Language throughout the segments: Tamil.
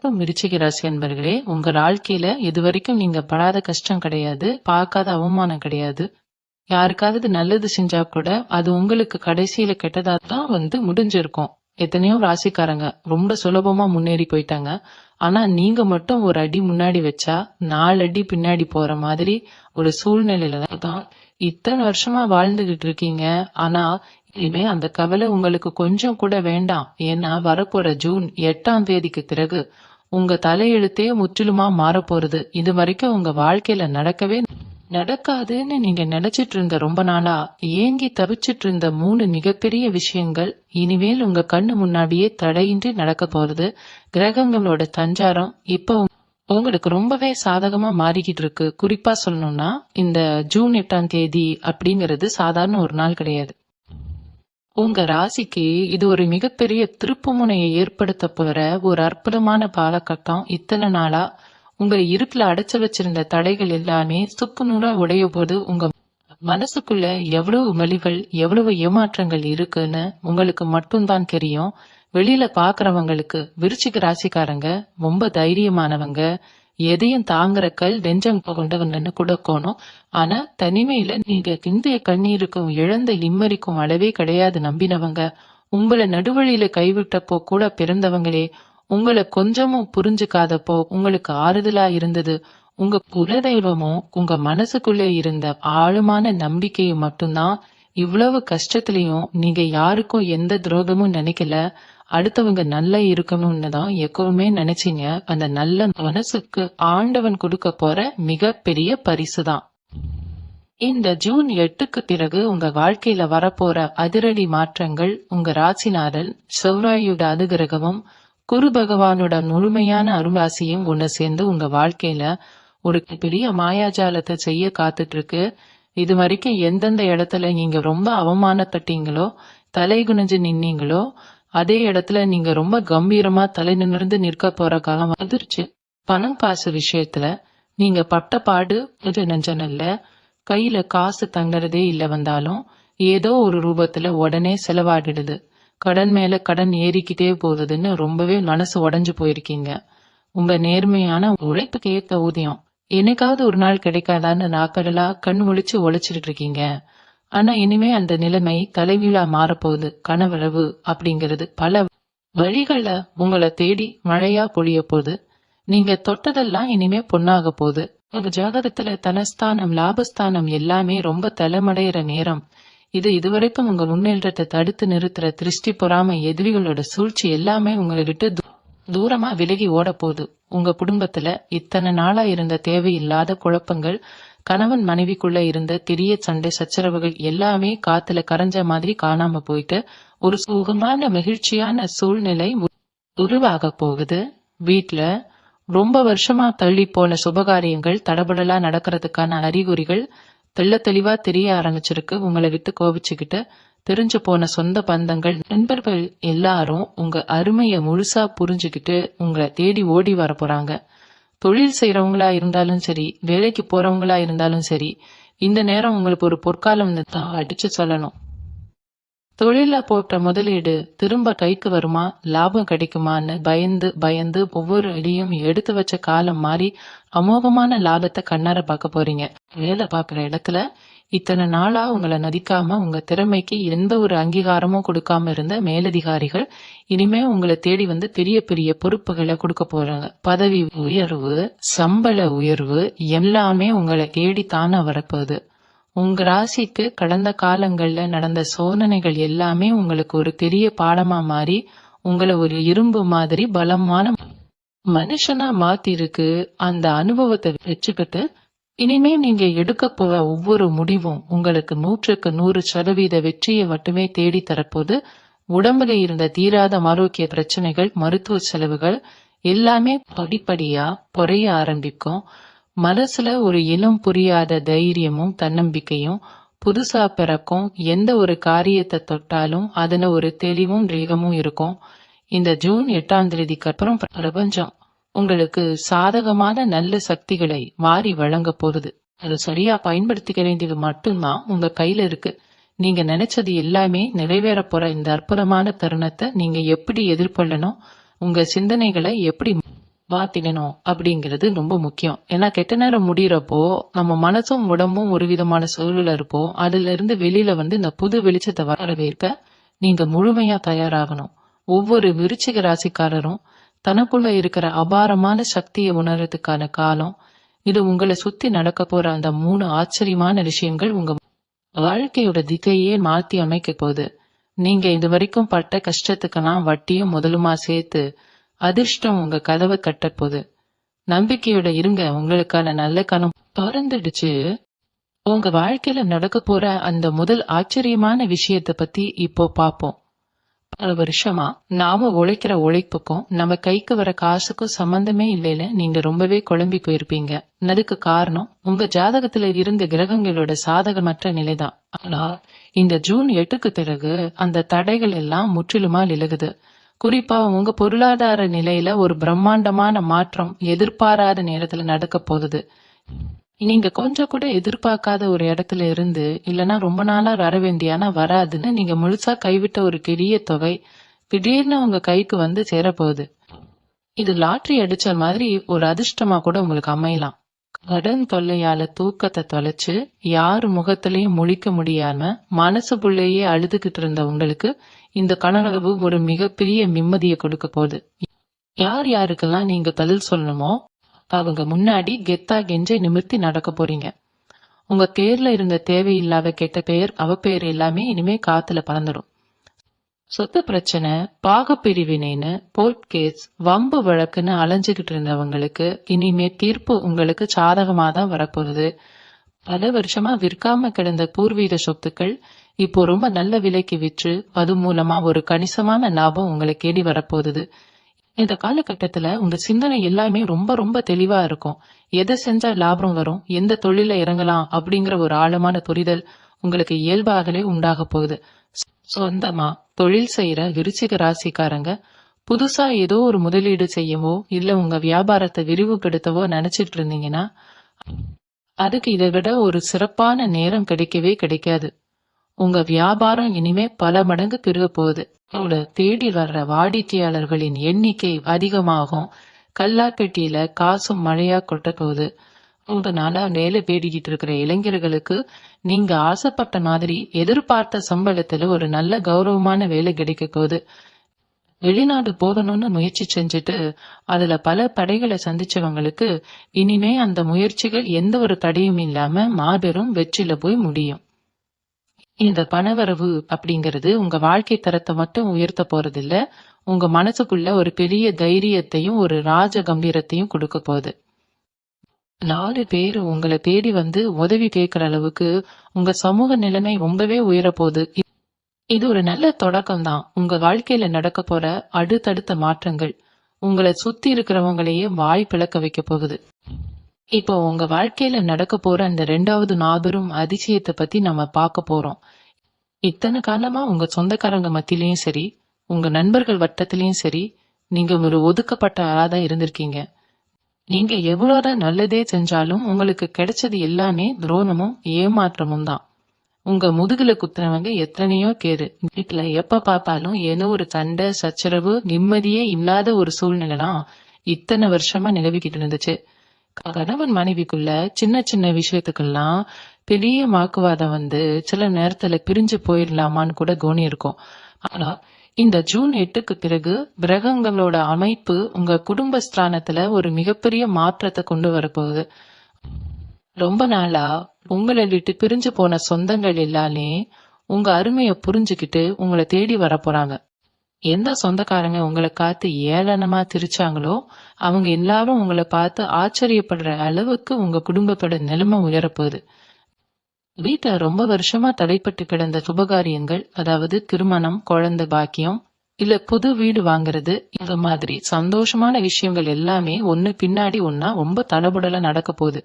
வணக்கம் விருச்சிக ராசி அன்பர்களே. உங்க வாழ்க்கையில இதுவரைக்கும் நீங்க படாத கஷ்டம் கிடையாது, பார்க்காத அவமானம் கிடையாது. யாருக்காவது நல்லது செஞ்சா கூட அது உங்களுக்கு கடைசியில கெட்டதா தான் முடிஞ்சிருக்கும். எத்தனையோ ராசிக்காரங்க ரொம்ப சுலபமா முன்னேறி போயிட்டாங்க. ஆனா நீங்க மட்டும் ஒரு அடி முன்னாடி வச்சா 4 அடி பின்னாடி போற மாதிரி ஒரு சூழ்நிலையில தான் இத்தனை வருஷமா வாழ்ந்துகிட்டு இருக்கீங்க. ஆனா இனிமே அந்த கவலை உங்களுக்கு கொஞ்சம் கூட வேண்டாம். ஏன்னா வரப்போற ஜூன் 8ஆம் தேதிக்கு பிறகு உங்க தலையெழுத்தே முற்றிலுமா மாறப்போறது. இது வரைக்கும் உங்க வாழ்க்கையில நடக்கவே நடக்காதுன்னு நீங்க நினைச்சிட்டு இருந்த, ரொம்ப நாளா ஏங்கி தவிச்சிட்டு இருந்த 3 மிகப்பெரிய விஷயங்கள் இனிமேல் உங்க கண்ணு முன்னாடியே தடையின்றி நடக்க போறது. கிரகங்களோட சஞ்சாரம் இப்ப உங்களுக்கு ரொம்பவே சாதகமா மாறிக்கிட்டு இருக்கு. குறிப்பா சொல்லணும்னா இந்த ஜூன் 8ஆம் தேதி அப்படிங்கிறது சாதாரண ஒரு நாள் கிடையாது. உங்க ராசிக்கு இது ஒரு மிகப்பெரிய திருப்பு முனையை ஏற்படுத்த போற ஒரு அற்புதமான காலகட்டம். இத்தனை நாளா உங்க இருட்டுல அடைச்சு வச்சிருந்த தடைகள் எல்லாமே சுக்கு நூறா உடைய போது உங்க மனசுக்குள்ள எவ்வளவு வலிகள் எவ்வளவு ஏமாற்றங்கள் இருக்குன்னு உங்களுக்கு மட்டும்தான் தெரியும். வெளியில பாக்குறவங்களுக்கு விருச்சிக ராசிக்காரங்க ரொம்ப தைரியமானவங்க, எதையும் தாங்குற கல் நெஞ்சம் கொண்டவங்கன்னு கொடுக்கணும். ஆனா தனிமையில நீங்க கிந்திய கண்ணீருக்கும் இழந்த நிம்மதிக்கும் அளவே கிடையாது நம்பினவங்க. உங்களை நடுவழியில கைவிட்டப்போ கூட பிறந்தவங்களே உங்களை கொஞ்சமும் புரிஞ்சுக்காதப்போ உங்களுக்கு ஆறுதலா இருந்தது உங்க குலதெய்வமும் உங்க மனசுக்குள்ளே இருந்த ஆழமான நம்பிக்கையும் மட்டும்தான். இவ்வளவு கஷ்டத்திலையும் நீங்க யாருக்கும் எந்த துரோகமும் நினைக்கல. அடுத்தவங்க நல்லா இருக்கணும்னு தான் எப்பவுமே நினைச்சீங்க. அந்த நல்ல மனசுக்கு ஆண்டவன் கொடுக்க போற மிகப்பெரிய பரிசு தான் இந்த ஜூன் 8க்கு பிறகு உங்க வாழ்க்கையில வரப்போற அதிரடி மாற்றங்கள். உங்க ராசிநாதன் செவ்வாயோட அனுகிரகமும் குரு பகவானோட முழுமையான அருளாசியும் ஒண்ணு சேர்ந்து உங்க வாழ்க்கையில ஒரு பெரிய மாயாஜாலத்தை செய்ய காத்துட்டு இருக்கு. இது வரைக்கும் எந்தெந்த இடத்துல நீங்க ரொம்ப அவமானப்பட்டீங்களோ, தலை குனிஞ்சு நின்னீங்களோ, அதே இடத்துல நீங்க ரொம்ப கம்பீரமா தலை நிமிர்ந்து நிற்க போற காலம் வந்துருச்சு. பணம் காசு விஷயத்துல நீங்க பட்ட பாடு நெஞ்சனல்ல. கையில காசு தங்குறதே இல்ல, வந்தாலும் ஏதோ ஒரு ரூபத்துல உடனே செலவாடிடுது. கடன் மேல கடன் ஏறிக்கிட்டே போகுதுன்னு ரொம்பவே மனசு உடைஞ்சு போயிருக்கீங்க. உங்க நேர்மையான உழைப்புக்கு ஏத்த ஊதியம் என்னைக்காவது ஒரு நாள் கிடைக்காதான்னு நாக்கடலா கண் முழிச்சு உழைச்சிட்டு இருக்கீங்க. ஆனா இனிமே அந்த நிலைமை தலைவீழா மாறப்போகுது. கனவளவு அப்படிங்கிறது பல வழிகள்ல உங்களை தேடி மழையா பொழிய போகுது. நீங்க தொட்டதெல்லாம் இனிமே பொண்ணாக போகுது. உங்க ஜாதகத்துல தனஸ்தானம் லாபஸ்தானம் எல்லாமே ரொம்ப தலைமடைகிற நேரம் இது. இதுவரைக்கும் உங்க முன்னேற்றத்தை தடுத்து நிறுத்துற திருஷ்டி பொறாம எதிரிகளோட சூழ்ச்சி எல்லாமே உங்களை விட்டு தூரமா விலகி ஓட போகுது. உங்க குடும்பத்துல இத்தனை நாளா இருந்த தேவையில்லாத குழப்பங்கள், கணவன் மனைவிக்குள்ள இருந்த பெரிய சண்டை சச்சரவுகள் எல்லாமே காத்துல கரைஞ்ச மாதிரி காணாம போயிட்டு ஒரு சுகமான மகிழ்ச்சியான சூழ்நிலை உருவாக போகுது. வீட்டுல ரொம்ப வருஷமா தள்ளி போன சுபகாரியங்கள் தடபடலா நடக்கிறதுக்கான அறிகுறிகள் தெள்ள தெளிவா தெரிய ஆரம்பிச்சிருக்கு. உங்களை விட்டு கோபிச்சுக்கிட்டு தெரிஞ்சு போன சொந்த பந்தங்கள் நண்பர்கள் எல்லாரும் உங்க அருமைய முழுசா புரிஞ்சுக்கிட்டு உங்களை தேடி ஓடி வர போறாங்க. தொழில் செய்யறவங்களா இருந்தாலும் சரி, வேலைக்கு போறவங்களா இருந்தாலும் சரி, இந்த நேரம் உங்களுக்கு ஒரு பொற்காலம் தான் அடிச்சு சொல்லணும். தொழில போட்ட முதலீடு திரும்ப கைக்கு வருமா, லாபம் கிடைக்குமான்னு பயந்து பயந்து ஒவ்வொரு அடியும் எடுத்து வச்ச காலம் மாறி அமோகமான லாபத்தை கண்ணார பார்க்க போறீங்க. வேலை பார்க்குற இடத்துல இத்தனை நாளா உங்களை நதிக்காம உங்க திறமைக்கு எந்த ஒரு அங்கீகாரமும் கொடுக்காம இருந்த மேலதிகாரிகள் இனிமே உங்களை தேடி வந்து பெரிய பெரிய பொறுப்புகளை கொடுக்க போறாங்க. பதவி உயர்வு, சம்பள உயர்வு எல்லாமே உங்களை தேடி தானே வரப்போகுது. உங்க ராசிக்கு கடந்த காலங்கள்ல நடந்த சோதனைகள் எல்லாமே உங்களுக்கு ஒரு பெரிய பாடமா மாறி உங்களை ஒரு இரும்பு மாதிரி பலமான மனுஷனா மாத்திருக்கு. அந்த அனுபவத்தை வச்சுக்கிட்டு இனிமே நீங்க எடுக்க போற ஒவ்வொரு முடிவும் உங்களுக்கு 100% வெற்றியை மட்டுமே தேடி தரப்போது. உடம்புல இருந்த தீராத ஆரோக்கிய பிரச்சனைகள், மருத்துவ செலவுகள் எல்லாமே படிப்படியா குறைய ஆரம்பிக்கும். மனசுல ஒரு இனம் புரியாத தைரியமும் தன்னம்பிக்கையும் புதுசா பிறக்கும். எந்த ஒரு காரியத்தை தொட்டாலும் அதுல ஒரு தெளிவும் வேகமும் இருக்கும். இந்த ஜூன் 8ஆம் தேதிக்கு அப்புறம் பிரபஞ்சம் உங்களுக்கு சாதகமான நல்ல சக்திகளை வாரி வழங்க போகுது. அது சரியா பயன்படுத்திக்க வேண்டியது மட்டும்தான் உங்க கையில இருக்கு. நீங்க நினைச்சது எல்லாமே நிறைவேற போற இந்த அற்புதமான தருணத்தை நீங்க எப்படி எதிர்கொள்ளணும், உங்க சிந்தனைகளை எப்படி மாத்திடணும் அப்படிங்கிறது ரொம்ப முக்கியம். ஏன்னா கெட்ட நேரம் முடியறப்போ நம்ம மனசும் உடம்பும் ஒரு விதமான சூழல இருப்போம். அதுல இருந்து வெளியில இந்த புது வெளிச்சத்தை வரவேற்க நீங்க முழுமையா தயாராகணும். ஒவ்வொரு விருச்சிக ராசிக்காரரும் தனக்குள்ள இருக்கிற அபாரமான சக்தியை உணர்றதுக்கான காலம் இது. உங்களை சுத்தி நடக்க போற அந்த 3 ஆச்சரியமான விஷயங்கள் உங்க வாழ்க்கையோட திசையே மாத்தி அமைக்க போகுது. நீங்க இது வரைக்கும் பட்ட கஷ்டத்துக்கெல்லாம் வட்டியும் முதலுமா சேர்த்து அதிர்ஷ்டம் உங்க கதவை கட்ட போகுது. நம்பிக்கையோட இருங்க, உங்களுக்கான நல்ல காலம் திறந்துடுச்சு. உங்க வாழ்க்கையில நடக்க போற அந்த முதல் ஆச்சரியமான விஷயத்த பத்தி இப்போ பாப்போம். பல வருஷமா நாம உழைக்கிற உழைப்புக்கும் நம்ம கைக்கு வர காசுக்கும் சம்பந்தமே இல்லைல நீங்க ரொம்பவே குழம்பி போயிருப்பீங்க. அதுக்கு காரணம் உங்க ஜாதகத்துல இருந்த கிரகங்களோட சாதகமற்ற நிலைதான். ஆனா இந்த ஜூன் 8க்கு பிறகு அந்த தடைகள் எல்லாம் முற்றிலுமா விலகுது. குறிப்பா உங்க பொருளாதார நிலையில ஒரு பிரம்மாண்டமான மாற்றம் எதிர்பாராத நேரத்துல நடக்க போகுது. நீங்க கொஞ்சம் கூட எதிர்பார்க்காத ஒரு இடத்துல இருந்து இல்லனா ரொம்ப நாளா வர வேண்டிய ஆனா வராதுன்னு நீங்க முழுசா கைவிட்ட ஒரு பெரிய தொகை திடீர்னு உங்க கைக்கு சேரப்போகுது. இது லாட்டரி அடிச்ச மாதிரி ஒரு அதிர்ஷ்டமா கூட உங்களுக்கு அமையலாம். கடன் தொல்லையால தூக்கத்தை தொலைச்சு யாரு முகத்திலையும் முழிக்க முடியாம மனசுக்குள்ளேயே அழுதுகிட்டு இருந்த உங்களுக்கு இந்த கனவு ஒரு மிகப்பெரிய நிம்மதியை கொடுக்க போகுது. யார் யாருக்கெல்லாம் நீங்க பதில் சொல்லணுமோ அவங்க முன்னாடி கெத்தா கெஞ்சை நிமிர்த்தி நடக்க போறீங்க. உங்க பேர்ல இருந்த தேவையில்லாத கெட்ட பெயர் அவ பெயர் எல்லாமே இனிமே காத்துல பறந்துடும். சொத்து பிரச்சனை, பாகப்பிரிவினைன்னு, கோர்ட் கேஸ், வம்பு வழக்குன்னு அலைஞ்சுகிட்டு இருந்தவங்களுக்கு இனிமே தீர்ப்பு உங்களுக்கு சாதகமா தான் வரப்போகுது. பல வருஷமா விற்காம கிடந்த பூர்வீக சொத்துக்கள் இப்போ ரொம்ப நல்ல விலைக்கு விற்று அது மூலமா ஒரு கணிசமான லாபம் உங்களை தேடி வரப்போகுது. இந்த காலகட்டத்துல உங்க சிந்தனை எல்லாமே ரொம்ப ரொம்ப தெளிவா இருக்கும். எதை செஞ்சா லாபம் வரும், எந்த தொழில இறங்கலாம் அப்படிங்கிற ஒரு ஆழமான புரிதல் உங்களுக்கு இயல்பாகவே உண்டாக போகுது. சொந்தமா தொழில் செய்யற விருச்சிக ராசிக்காரங்க புதுசா ஏதோ ஒரு முதலீடு செய்யவோ இல்ல உங்க வியாபாரத்தை விரிவுபடுத்தவோ நினைச்சிட்டு இருந்தீங்கன்னா அதுக்கு இதை விட ஒரு சிறப்பான நேரம் கிடைக்கவே கிடைக்காது. உங்க வியாபாரம் இனிமே பல மடங்கு பெருக போகுது. உங்களை தேடி வர்ற வாடிக்கையாளர்களின் எண்ணிக்கை அதிகமாகும். கல்லாப்பெட்டியில காசும் மழையா கொட்ட போகுது. ரொம்ப நாளா வேலை தேடிக்கிட்டு இருக்கிற இளைஞர்களுக்கு நீங்க ஆசைப்பட்ட மாதிரி எதிர்பார்த்த சம்பளத்துல ஒரு நல்ல கௌரவமான வேலை கிடைக்க போகுது. வெளிநாடு போகணும்னு முயற்சி செஞ்சுட்டு அதுல பல தடைகளை சந்திச்சவங்களுக்கு இனிமே அந்த முயற்சிகள் எந்த ஒரு தடையும் இல்லாம மாபெரும் வெற்றில போய் முடியும். இந்த பணவரவு அப்படிங்கிறது உங்க வாழ்க்கை தரத்தை மட்டும் உயர்த்த போறதில்ல, உங்க மனசுக்குள்ள ஒரு பெரிய தைரியத்தையும் ஒரு ராஜ கம்பீரத்தையும் கொடுக்க போகுது. 4 பேர் உங்களை தேடி உதவி கேட்கிற அளவுக்கு உங்க சமூக நிலைமை ரொம்பவே உயர போகுது. இது ஒரு நல்ல தொடக்கம் தான். உங்க வாழ்க்கையில நடக்க போற அடுத்தடுத்த மாற்றங்கள் உங்களை சுத்தி இருக்கிறவங்களையே வாய் பிளக்க வைக்க போகுது. இப்போ உங்க வாழ்க்கையில நடக்க போற அந்த 2வது மாபெரும் அதிசயத்தை பத்தி நம்ம பார்க்க போறோம். இத்தனை காலமா உங்க சொந்தக்காரங்க மத்தியிலயும் சரி, உங்க நண்பர்கள் வட்டத்திலயும் சரி, நீங்க ஒரு ஒதுக்கப்பட்ட ஆளாதான் இருந்திருக்கீங்க. நீங்க எவ்வளவுதான் நல்லதே செஞ்சாலும் உங்களுக்கு கிடைச்சது எல்லாமே துரோகமும் ஏமாற்றமும் தான். உங்க முதுகுல குத்துனவங்க எத்தனையோ பேரு. வீட்டுல எப்ப பார்த்தாலும் ஏதோ ஒரு சண்டை சச்சரவு, நிம்மதியே இல்லாத ஒரு சூழ்நிலைதான் இத்தனை வருஷமா நிலவிக்கிட்டு இருந்துச்சு. கணவன் மனைவிக்குள்ள சின்ன சின்ன விஷயத்துக்கெல்லாம் பெரிய வாக்குவாதம் சில நேரத்துல பிரிஞ்சு போயிடலாமான்னு கூட தோணி இருக்கும். ஆனா இந்த ஜூன் 8க்கு பிறகு கிரகங்களோட அமைப்பு உங்க குடும்பஸ்தானத்துல ஒரு மிகப்பெரிய மாற்றத்தை கொண்டு வரப்போகுது. ரொம்ப நாளா உங்களை விட்டு பிரிஞ்சு போன சொந்தங்கள் எல்லாமே உங்க அருமைய புரிஞ்சுக்கிட்டு உங்களை தேடி வர போறாங்க. எந்த சொந்தக்காரங்க உங்களை காத்து ஏளனமா திரிச்சாங்களோ அவங்க எல்லாரும் உங்களை பார்த்து ஆச்சரியப்படுற அளவுக்கு உங்க குடும்பத்தோட நிலைமை உயரப்போகுது. வீட்டுல ரொம்ப வருஷமா தடைப்பட்டு கிடந்த சுபகாரியங்கள், அதாவது திருமணம், குழந்தை பாக்கியம், இல்ல புது வீடு வாங்குறது, இந்த மாதிரி சந்தோஷமான விஷயங்கள் எல்லாமே ஒண்ணு பின்னாடி ஒன்னா ரொம்ப தடபுடலா நடக்க போகுது.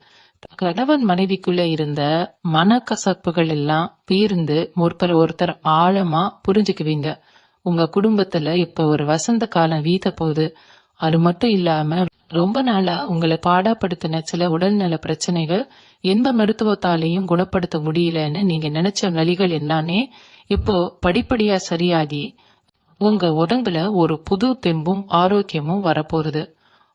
கணவன் மனைவிக்குள்ள இருந்த மனக்கசப்புகள் எல்லாம் தீர்ந்து ஒருத்தர் ஆழமா புரிஞ்சுக்குவீங்க. உங்க குடும்பத்துல இப்ப ஒரு வசந்த காலம் வீச போகுது. அது மட்டும் இல்லாம ரொம்ப நாளா உங்களை பாடாப்படுத்தின சில உடல்நல பிரச்சனைகள் எந்த மருத்துவத்தாலையும் குணப்படுத்த முடியலன்னு நீங்க நினைச்ச வழிகள் எல்லாமே இப்போ படிப்படியா சரியாகி உங்க உடம்புல ஒரு புது தெம்பும் ஆரோக்கியமும் வரப்போகுது.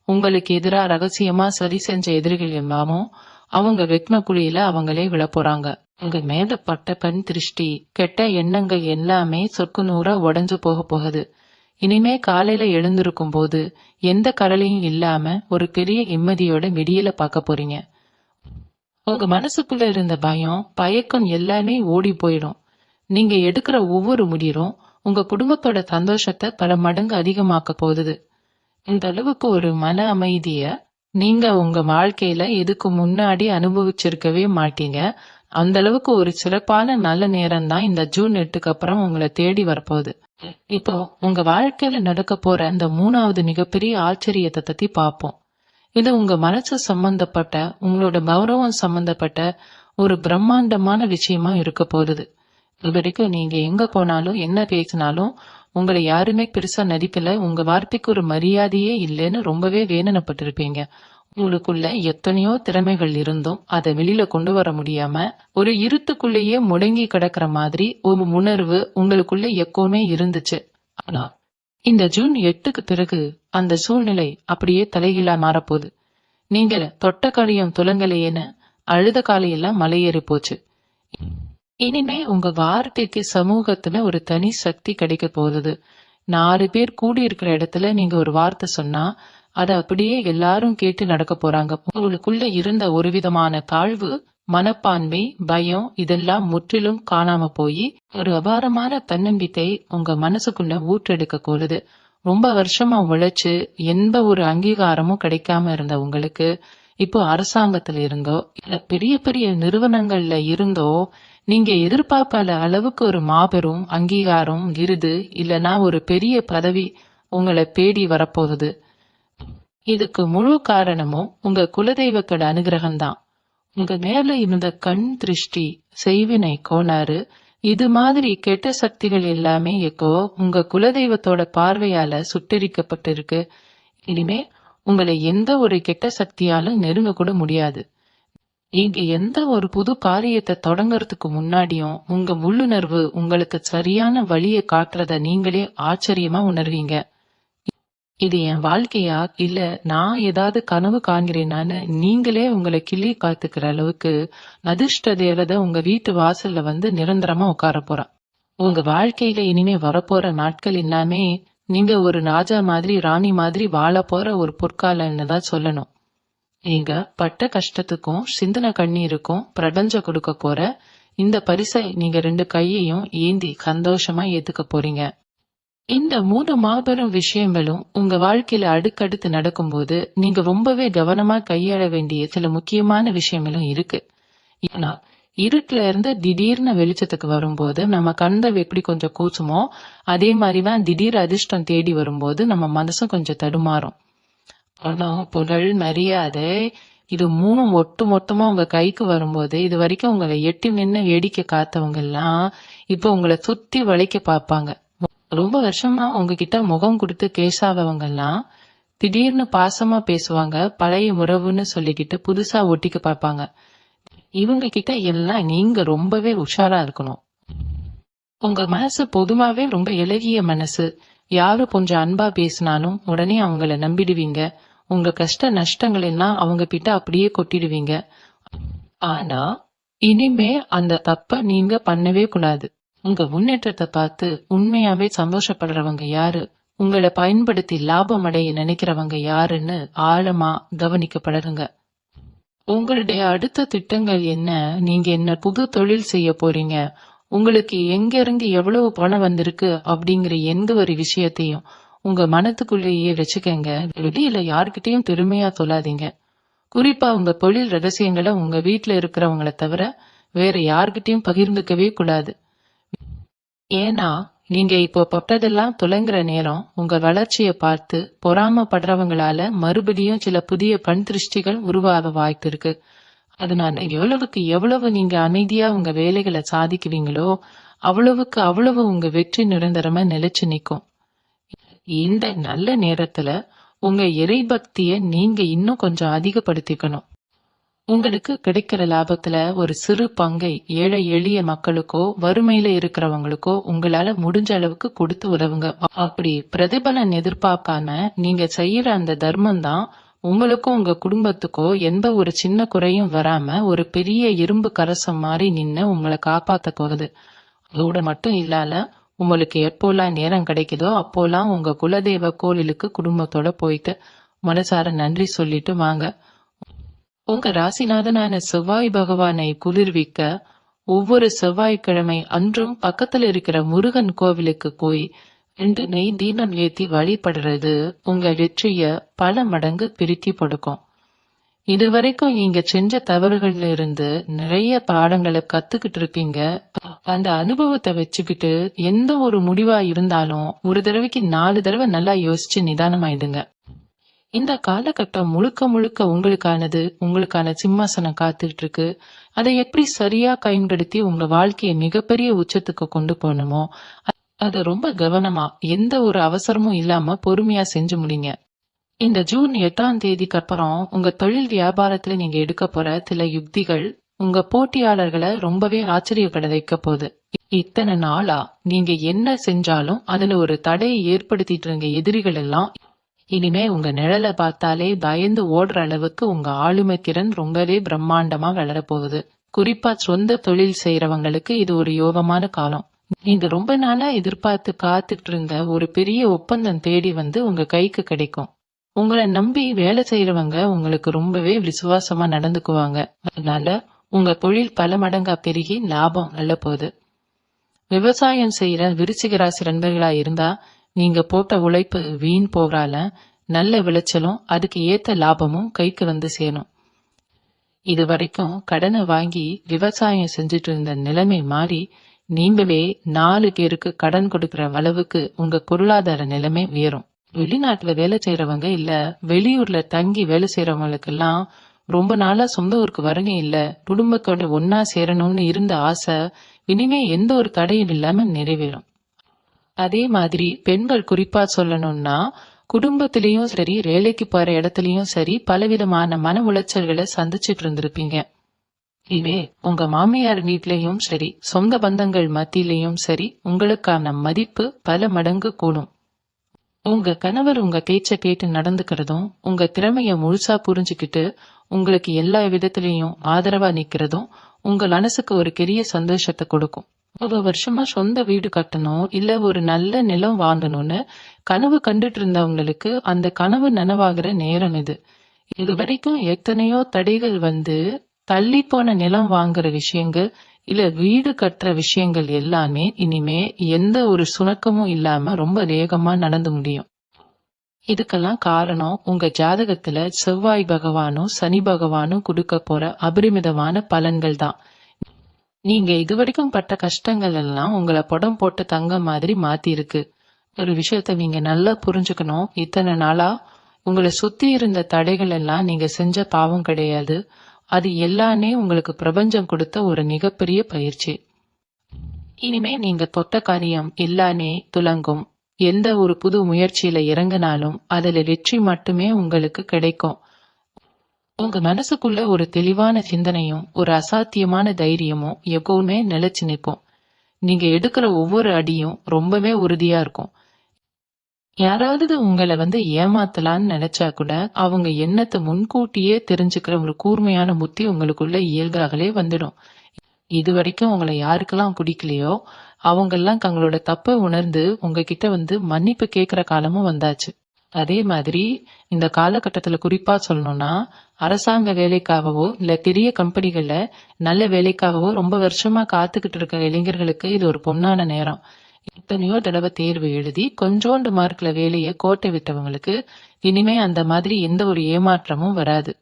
உங்களுக்கு எதிரா ரகசியமா சரி செஞ்ச எதிரிகள் எல்லாமும் அவங்க வெக்ம குழியில அவங்களே விழப்போறாங்க. உங்க மேல பட்ட கண் திருஷ்டி, கெட்ட எண்ணங்கள் எல்லாமே சொற்கு நூறா உடைஞ்சு போகுது. இனிமே காலையில எழுந்திருக்கும் போது எந்த கவலையும் இல்லாம ஒரு பெரிய நிம்மதியோட விடியல பார்க்க போறீங்க. உங்க மனசுக்குள்ள இருந்த பயம், பயக்கம் எல்லாமே ஓடி போயிடும். நீங்க எடுக்கிற ஒவ்வொரு முடிவும் உங்க குடும்பத்தோட சந்தோஷத்தை பல மடங்கு அதிகமாக்க போகுது. இந்த அளவுக்கு ஒரு மன அமைதிய நீங்க உங்க வாழ்க்கையில இதுக்கு முன்னாடி அனுபவிச்சிருக்கவே மாட்டீங்க. அந்த அளவுக்கு ஒரு சிறப்பான நல்ல நேரம் தான் இந்த ஜூன் 8க்கு அப்புறம் உங்களை தேடி வரப்போகுது. இப்போ உங்க வாழ்க்கையில நடக்க போற அந்த 3வது மிகப்பெரிய ஆச்சரியத்தை பத்தி பார்ப்போம். இது உங்க மனசு சம்பந்தப்பட்ட, உங்களோட கௌரவம் சம்பந்தப்பட்ட ஒரு பிரம்மாண்டமான விஷயமா இருக்க போகுது. இது வரைக்கும் நீங்க எங்க போனாலும் என்ன பேசினாலும் உங்களை யாருமே பெருசா நடிக்கல, உங்க வார்த்தைக்கு ஒரு மரியாதையே இல்லைன்னு ரொம்பவே வேதனைப்பட்டிருப்பீங்க. உங்களுக்குள்ள எத்தனையோ திறமைகள் இருந்தும் அதை வெளியில கொண்டு வர முடியாம ஒரு இருட்டுக்குள்ளேயே முடங்கி கிடக்குற மாதிரி ஒரு உணர்வு உங்களுக்குள்ள எப்பவுமே இருந்துச்சு. ஆனா இந்த ஜூன் 8க்கு பிறகு அந்த சூழ்நிலை அப்படியே தலைகீழா மாறப்போகுது. நீங்க தொட்ட காரியம் துலங்கலையேன்னு அழுத காலையெல்லாம் மலையேறி போச்சு. இனிமே உங்க வார்த்தைக்கு சமூகத்துல ஒரு தனி சக்தி கிடைக்க போகுது. 4 பேர் கூடி இருக்கிற இடத்துல நீங்க ஒரு வார்த்தை சொன்னா அதை அப்படியே எல்லாரும் கேட்டு நடக்க போறாங்க. உங்களுக்குள்ள இருந்த ஒரு விதமான தாழ்வு மனப்பான்மை, பயம் இதெல்லாம் முற்றிலும் காணாம போய் ஒரு அபாரமான தன்னம்பிக்கை உங்க மனசுக்குள்ள ஊற்றெடுக்க கொள்ளுது. ரொம்ப வருஷமா உழைச்சு எந்த ஒரு அங்கீகாரமும் கிடைக்காம இருந்த உங்களுக்கு இப்போ அரசாங்கத்துல இருந்தோ இல்ல பெரிய பெரிய நிறுவனங்கள்ல இருந்தோ நீங்க எதிர்பார்க்காத அளவுக்கு ஒரு மாபெரும் அங்கீகாரம், விருது இல்லனா ஒரு பெரிய பதவி உங்களை தேடி வரப்போகுது. இதுக்கு முழு காரணமும் உங்க குலதெய்வத்தோட அனுகிரகம் தான். உங்க மேல இருந்த கண் திருஷ்டி, செய்வினை கோளாறு இது மாதிரி கெட்ட சக்திகள் எல்லாமே இப்போ உங்க குலதெய்வத்தோட பார்வையால சுட்டரிக்கப்பட்டிருக்கு. இனிமே உங்களை எந்த ஒரு கெட்ட சக்தியாலும் நெருங்க கூட முடியாது. நீங்க எந்த ஒரு புது காரியத்தை தொடங்கறதுக்கு முன்னாடியும் உங்க உள்ளுணர்வு உங்களுக்கு சரியான வழியை காட்டுறத நீங்களே ஆச்சரியமா உணர்வீங்க. இது என் வாழ்க்கையா இல்ல நான் ஏதாவது கனவு காண்கிறேனான்னு நீங்களே உங்களை கிள்ளி காத்துக்கிற அளவுக்கு அதிர்ஷ்ட தேவதை உங்க வீட்டு வாசல்ல வந்து நிரந்தரமா உட்கார போறா. உங்க வாழ்க்கையில இனிமே வரப்போற நாட்கள் எல்லாமே நீங்க ஒரு ராஜா மாதிரி ராணி மாதிரி வாழ போற ஒரு பொற்காலன்னு தான் சொல்லணும். நீங்க பட்ட கஷ்டத்துக்கும் சிந்தனை கண்ணீருக்கும் பிரபஞ்சம் கொடுக்க போற இந்த பரிசை நீங்க 2 கையையும் ஏந்தி சந்தோஷமா ஏத்துக்க போறீங்க. இந்த 3 மாபெரும் விஷயங்களும் உங்க வாழ்க்கையில அடுக்கடுத்து நடக்கும்போது நீங்க ரொம்பவே கவனமா கையாள வேண்டிய சில முக்கியமான விஷயங்களும் இருக்கு. ஏன்னா இருட்டுல இருந்து திடீர்னு வெளிச்சத்துக்கு வரும்போது நம்ம கண்கள் எப்படி கொஞ்சம் கூச்சுமோ அதே மாதிரிதான் திடீர் அதிர்ஷ்டம் தேடி வரும்போது நம்ம மனசும் கொஞ்சம் தடுமாறும். பணம், புகழ், மரியாதை இது 3 ஒட்டு மொத்தமா உங்க கைக்கு வரும்போது இது வரைக்கும் உங்களை எட்டி நின்னு வேடிக்கை காத்தவங்க எல்லாம் இப்ப உங்களை சுத்தி வளைக்க பார்ப்பாங்க. ரொம்ப வருஷமா உங்ககிட்ட முகம் கொடுத்து பேசாதவங்க எல்லாம் திடீர்னு பாசமா பேசுவாங்க. பழைய உறவுன்னு சொல்லிக்கிட்டு புதுசா ஒட்டிக்க பார்ப்பாங்க. இவங்க கிட்ட எல்லாம் நீங்க ரொம்பவே உஷாரா இருக்கணும். உங்க மனசு பொதுவாவே ரொம்ப இலகிய மனசு. யாரு கொஞ்சம் அன்பா பேசினாலும் உடனே அவங்கள நம்பிடுவீங்க. உங்க கஷ்ட நஷ்டங்கள் எல்லாம் அவங்க கிட்ட அப்படியே கொட்டிடுவீங்க. ஆனா இனிமே அந்த தப்ப நீங்க பண்ணவே கூடாது. உங்க முன்னேற்றத்தை பார்த்து உண்மையாவே சந்தோஷப்படுறவங்க யாரு, உங்களை பயன்படுத்தி லாபம் அடைய நினைக்கிறவங்க யாருன்னு ஆழமா கவனிக்கப்படணுங்க. உங்களுடைய அடுத்த திட்டங்கள் என்ன, நீங்க என்ன புது தொழில் செய்ய போறீங்க, உங்களுக்கு எங்க இருந்து எவ்வளவு பணம் வந்திருக்கு அப்படிங்கிற எந்த ஒரு விஷயத்தையும் உங்க மனத்துக்குள்ளேயே வச்சுக்கங்க. வெளியில யாருக்கிட்டையும் பெருமையா சொல்லாதீங்க. குறிப்பா உங்க தொழில் ரகசியங்களை உங்க வீட்டுல இருக்கிறவங்களை தவிர வேற யாருக்கிட்டையும் பகிர்ந்துக்கவே கூடாது. ஏன்னா நீங்க இப்போ பட்டதெல்லாம் துலங்குற நேரம். உங்க வளர்ச்சியை பார்த்து பொறாமப்படுறவங்களால மறுபடியும் சில புதிய கண் திருஷ்டிகள் உருவாக வாய்ப்பு இருக்கு. அதனால எவ்வளவுக்கு எவ்வளவு நீங்க அமைதியா உங்க வேலைகளை சாதிக்குவீங்களோ அவ்வளவுக்கு அவ்வளவு உங்க வெற்றி நிரந்தரமா நிலைச்சு நிற்கும். இந்த நல்ல நேரத்துல உங்க இறை பக்திய நீங்க இன்னும் கொஞ்சம் அதிகப்படுத்திக்கணும். உங்களுக்கு கிடைக்கிற லாபத்துல ஒரு சிறு பங்கை ஏழை எளிய மக்களுக்கோ வறுமையில இருக்கிறவங்களுக்கோ உங்களால முடிஞ்ச அளவுக்கு கொடுத்து உதவுங்க. அப்படி பிரதிபலன் எதிர்பார்க்காம நீங்க செய்யற அந்த தர்மம் தான் உங்களுக்கும் உங்க குடும்பத்துக்கோ எந்த ஒரு சின்ன குறையும் வராம ஒரு பெரிய இரும்பு கரசம் மாதிரி நின்னு உங்களை காப்பாத்த போகுது. அதோட மட்டும் இல்லால உங்களுக்கு எப்போலாம் நேரம் கிடைக்குதோ அப்போலாம் உங்க குலதெய்வ கோயிலுக்கு குடும்பத்தோட போயிட்டு மனசார நன்றி சொல்லிட்டு வாங்க. உங்க ராசிநாதனான செவ்வாய் பகவானை குளிர்விக்க ஒவ்வொரு செவ்வாய்க்கிழமை அன்றும் பக்கத்துல இருக்கிற முருகன் கோவிலுக்கு போய் 2 நெய் தீபம் ஏத்தி வழிபடுறது உங்க வெற்றிய பல மடங்கு பிரித்தி கொடுக்கும். இதுவரைக்கும் நீங்க செஞ்ச தவறுகள்ல இருந்து நிறைய பாடங்களை கத்துக்கிட்டு இருக்கீங்க. அந்த அனுபவத்தை வச்சுக்கிட்டு எந்த ஒரு முடிவா இருந்தாலும் ஒரு தடவைக்கு 4 தடவை நல்லா யோசிச்சு நிதானமாயிடுங்க. இந்த காலகட்டம் முழுக்க முழுக்க உங்களுக்கானது. உங்களுக்கான சிம்மாசனம் காத்துட்டு இருக்கு. அதை எப்படி சரியா பயன்படுத்தி உங்க வாழ்க்கையை மிகப்பெரிய உச்சத்துக்கு கொண்டு போகணுமோ அதை ரொம்ப கவனமா எந்த ஒரு அவசரமும் இல்லாம பொறுமையா செஞ்சு முடிங்க. இந்த ஜூன் 8ஆம் தேதிக்கு அப்புறம் உங்க தொழில் வியாபாரத்துல நீங்க எடுக்க போற சில யுக்திகள் உங்க போட்டியாளர்களை ரொம்பவே ஆச்சரியப்பட வைக்க போகுது. இத்தனை நாளா நீங்க என்ன செஞ்சாலும் அதுல ஒரு தடையை ஏற்படுத்திட்டு இருந்த எதிரிகள் எல்லாம் இனிமே உங்க நிழலை பார்த்தாலே பயந்து ஓடுற அளவுக்கு உங்க ஆளுமை திறன் ரொம்பவே பிரம்மாண்டமா வளர போகுது. குறிப்பா சொந்த தொழில் செய்யறவங்களுக்கு இது ஒரு யோகமான காலம். நீங்க ரொம்ப நாளா எதிர்பார்த்து காத்துட்டு இருந்த ஒரு பெரிய ஒப்பந்தம் தேடி வந்து உங்க கைக்கு கிடைக்கும். உங்களை நம்பி வேலை செய்யறவங்க உங்களுக்கு ரொம்பவே விசுவாசமா நடந்துக்குவாங்க. அதனால உங்க தொழில் பல மடங்கா பெருகி லாபம் நல்ல போகுது. விவசாயம் செய்யற விருச்சிக ராசி நண்பர்களா இருந்தா நீங்க போட்ட உழைப்பு வீண் போகால நல்ல விளைச்சலும் அதுக்கு ஏத்த லாபமும் கைக்கு வந்து சேரும். இது வரைக்கும் கடனை வாங்கி விவசாயம் செஞ்சுட்டு இருந்த நிலைமை மாறி நீங்களே 4 பேருக்கு கடன் கொடுக்கிற அளவுக்கு உங்க பொருளாதார நிலைமை உயரும். வெளிநாட்டுல வேலை செய்யறவங்க இல்ல வெளியூர்ல தங்கி வேலை செய்யறவங்களுக்கு எல்லாம் ரொம்ப நாளா சொந்த ஊருக்கு வரனே இல்ல குடும்பத்தோட ஒன்னா சேரணும்னு இருந்த ஆசை இனிமே எந்த ஒரு தடையும் இல்லாம நிறைவேறும். அதே மாதிரி பெண்கள் குறிப்பா சொல்லணும்னா குடும்பத்திலயும் சரி வேலைக்கு போற இடத்துலயும் சரி பலவிதமான மன உளைச்சல்களை சந்திச்சுட்டு இருந்திருப்பீங்க. இதுவே உங்க மாமியார் வீட்லயும் சரி சொந்த பந்தங்கள் மத்தியிலையும் சரி உங்களுக்கான மதிப்பு பல மடங்கு கூடும். உங்க கணவர் உங்க பேச்ச கேட்டு நடந்துக்கிறதும் உங்க திறமைய முழுசா புரிஞ்சுக்கிட்டு உங்களுக்கு எல்லா விதத்திலையும் ஆதரவா நிக்கிறதும் உங்க மனசுக்கு ஒரு பெரிய சந்தோஷத்தை கொடுக்கும். ஒரு வருஷமா சொந்த வீடு கட்டணும் இல்ல ஒரு நல்ல நிலம் வாங்கணும்னு கனவு கண்டுட்டு இருந்தவங்களுக்கு அந்த கனவு நனவாகிற நேரம் இது. இது வரைக்கும் எத்தனையோ தடைகள் வந்து தள்ளி போன நிலம் வாங்குற விஷயங்கள் இல்ல வீடு கட்டுற விஷயங்கள் எல்லாமே இனிமே எந்த ஒரு சுணக்கமும் இல்லாம ரொம்ப வேகமா நடந்து முடியும். இதுக்கெல்லாம் காரணம் உங்க ஜாதகத்துல செவ்வாய் பகவானும் சனி பகவானும் கொடுக்க போற அபரிமிதமான பலன்கள் தான். நீங்க இதுவரைக்கும் பட்ட கஷ்டங்கள் எல்லாம் உங்களை புடம் போட்டு தங்க மாதிரி மாத்தி இருக்கு. ஒரு விஷயத்த நீங்க நல்லா புரிஞ்சுக்கணும். இத்தனை நாளா உங்களை சுத்தி இருந்த தடைகள் எல்லாம் நீங்க செஞ்ச பாவம் கிடையாது. அது எல்லாமே உங்களுக்கு பிரபஞ்சம் கொடுத்த ஒரு மிகப்பெரிய பயிற்சி. இனிமே நீங்க தொட்ட காரியம் எல்லாமே துலங்கும். எந்த ஒரு புது முயற்சியில இறங்கினாலும் அதுல வெற்றி மட்டுமே உங்களுக்கு கிடைக்கும். உங்க மனசுக்குள்ள ஒரு தெளிவான சிந்தனையும் ஒரு அசாத்தியமான தைரியமும் எப்பவுமே நிலைச்சு நிற்கும். நீங்க எடுக்கிற ஒவ்வொரு அடியும் ரொம்பவே உறுதியா இருக்கும். யாராவது உங்களை ஏமாத்தலான்னு நினைச்சா கூட அவங்க எண்ணத்தை முன்கூட்டியே தெரிஞ்சுக்கிற ஒரு கூர்மையான புத்தி உங்களுக்குள்ள இயல்பாகவே வந்துடும். இது வரைக்கும் உங்களை யாருக்கெல்லாம் பிடிக்கலையோ அவங்க எல்லாம் தங்களோட தப்பை உணர்ந்து உங்ககிட்ட மன்னிப்பு கேட்கிற காலமும் வந்தாச்சு. அதே மாதிரி இந்த காலகட்டத்துல குறிப்பா சொல்லணும்னா அரசாங்க வேலைக்காகவோ இல்ல பெரிய கம்பெனிகள்ல நல்ல வேலைக்காகவோ ரொம்ப வருஷமா காத்துக்கிட்டு இருக்க இளைஞர்களுக்கு இது ஒரு பொன்னான நேரம். எத்தனையோ தடவை தேர்வு எழுதி கொஞ்சோண்டு மார்க்ல வேலையை கோட்டை விட்டவங்களுக்கு இனிமே அந்த மாதிரி எந்த ஒரு ஏமாற்றமும் வராது.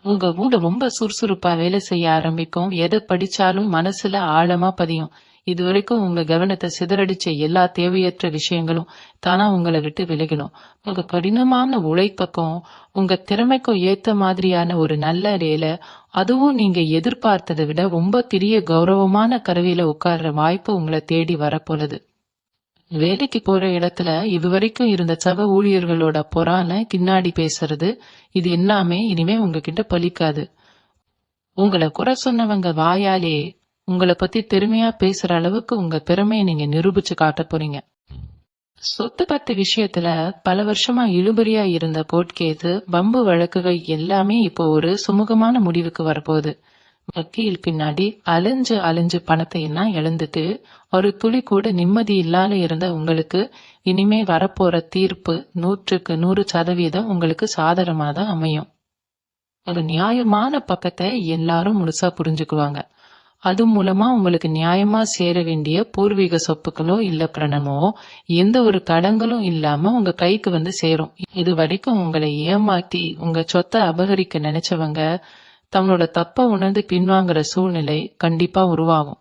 உங்க மூட ரொம்ப சுறுசுறுப்பா வேலை செய்ய ஆரம்பிக்கும். எதை படிச்சாலும் மனசுல ஆழமா பதியும். இதுவரைக்கும் உங்க கவனத்தை சிதறடிச்ச எல்லா தேவையற்ற விஷயங்களும் தானா உங்களை விட்டு விலகணும். உங்க கடினமான உழைப்புக்கும் உங்க திறமைக்கும் ஏத்த மாதிரியான ஒரு நல்ல வேலை, அதுவும் நீங்க எதிர்பார்த்ததை விட ரொம்ப பெரிய கௌரவமான கருவியில உட்கார்ற வாய்ப்பு உங்களை தேடி வரப்போகுது. வேலைக்கு போற இடத்துல இதுவரைக்கும் இருந்த சக ஊழியர்களோட பொறான பின்னாடி பேசுறது இது எல்லாமே இனிமே உங்ககிட்ட பலிக்காது. உங்களை குறை சொன்னவங்க வாயாலே உங்களை பத்தி பெருமையா பேசுற அளவுக்கு உங்க திறமையை நீங்க நிரூபிச்சு காட்ட போறீங்க. சொத்து பத்து விஷயத்துல பல வருஷமா இழுபறியா இருந்த கோர்ட் கேஸ், வம்பு வழக்குகள் எல்லாமே இப்போ ஒரு சுமூகமான முடிவுக்கு வரப்போகுது. வக்கீல் பின்னாடி அலைஞ்சு அலைஞ்சு பணத்தை எல்லாம் இழந்துட்டு ஒரு துளி கூட நிம்மதி இல்லாத இருந்த உங்களுக்கு இனிமே வரப்போற தீர்ப்பு 100% உங்களுக்கு சாதகமா தான் அமையும். ஒரு நியாயமான பக்கத்தை எல்லாரும் முழுசா புரிஞ்சுக்குவாங்க. அது மூலமா உங்களுக்கு நியாயமா சேர வேண்டிய பூர்வீக சொப்புகளோ இல்ல பிரணமோ எந்த ஒரு தடங்களும் இல்லாம உங்க கைக்கு வந்து சேரும். இது வரைக்கும் உங்களை ஏமாத்தி உங்க சொத்தை அபகரிக்க நினைச்சவங்க தங்களோட தப்ப உணர்ந்து பின்வாங்குற சூழ்நிலை கண்டிப்பா உருவாகும்.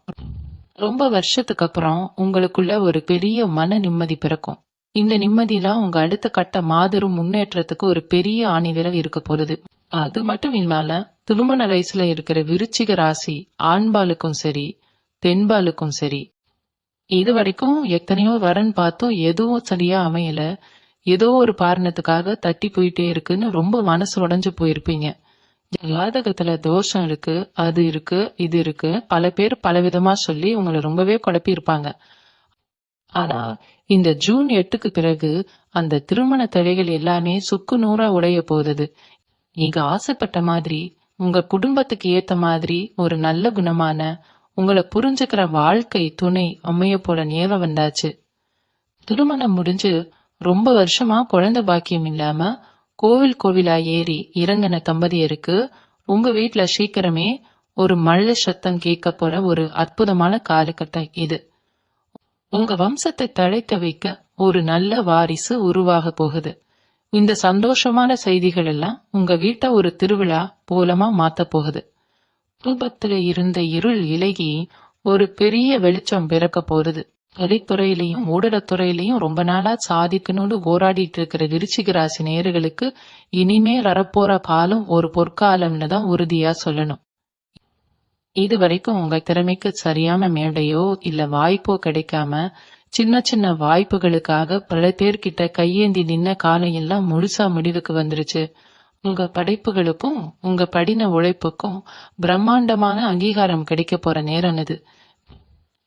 ரொம்ப வருஷத்துக்கு அப்புறம் உங்களுக்குள்ள ஒரு பெரிய மன நிம்மதி பிறக்கும். இந்த நிம்மதிலாம் உங்க அடுத்த கட்ட மாபெரும் முன்னேற்றத்துக்கு ஒரு பெரிய ஆணிவிரல் இருக்க போகுது. அது மட்டும் இல்லாம திருமண வயசுல இருக்கிற விருச்சிக ராசி ஆண்பாலுக்கும் சரி பெண்பாலுக்கும் சரி, இது வரைக்கும் எத்தனையோ வரன் பார்த்தோம், எதுவும் சரியா அமையல, ஏதோ ஒரு காரணத்துக்காக தட்டி போயிட்டே இருக்குன்னு ரொம்ப மனசு உடைஞ்சு போயிருப்பீங்க. ஜாதகத்துல தோஷம் இருக்கு, அது இருக்கு, இது இருக்கு, பல பேர் பலவிதமா சொல்லி உங்களை ரொம்பவே குழப்பி இருப்பாங்க. ஆனா இந்த ஜூன் 8க்கு பிறகு அந்த திருமண தடைகள் எல்லாமே சுக்கு நூறா உடைய போகுது. நீங்க ஆசைப்பட்ட மாதிரி உங்க குடும்பத்துக்கு ஏத்த மாதிரி ஒரு நல்ல குணமான உங்களை புரிஞ்சுக்கிற வாழ்க்கை துணை அமைய போல நேரம் வந்தாச்சு. திருமணம் முடிஞ்சு ரொம்ப வருஷமா குழந்தை பாக்கியம் இல்லாம கோவில் கோவிலா ஏறி இறங்கின தம்பதியருக்கு உங்க வீட்டுல சீக்கிரமே ஒரு மழை சத்தம் கேட்க போற ஒரு அற்புதமான காலகட்டம் இது. உங்க வம்சத்தை தழைக்க வைக்க ஒரு நல்ல வாரிசு உருவாக போகுது. இந்த சந்தோஷமான செய்திகள் எல்லாம் உங்க வீட்டை ஒரு திருவிழா போலமா மாத்த போகுது. குடும்பத்துல இருந்த இருள் இலகி ஒரு பெரிய வெளிச்சம் பிறக்க போகுது. கலைத்துறையிலையும் ஊடகத்துறையிலையும் ரொம்ப நாளா சாதிக்கணும்னு போராடிட்டு இருக்கிற விருச்சிக ராசி நேயர்களுக்கு இனிமே வரப்போற காலம் ஒரு பொற்காலம்னு தான் உறுதியா சொல்லணும். இது வரைக்கும் உங்க திறமைக்கு சரியான மேடையோ இல்ல வாய்ப்போ கிடைக்காம சின்ன சின்ன வாய்ப்புகளுக்காக பல பேர்கிட்ட கையேந்தி நின்ன காலம் எல்லாம் முழுசா முடிவுக்கு வந்துருச்சு. உங்க படைப்புகளுக்கும் உங்க படின உழைப்புக்கும் பிரம்மாண்டமான அங்கீகாரம் கிடைக்க போற நேரம் இது.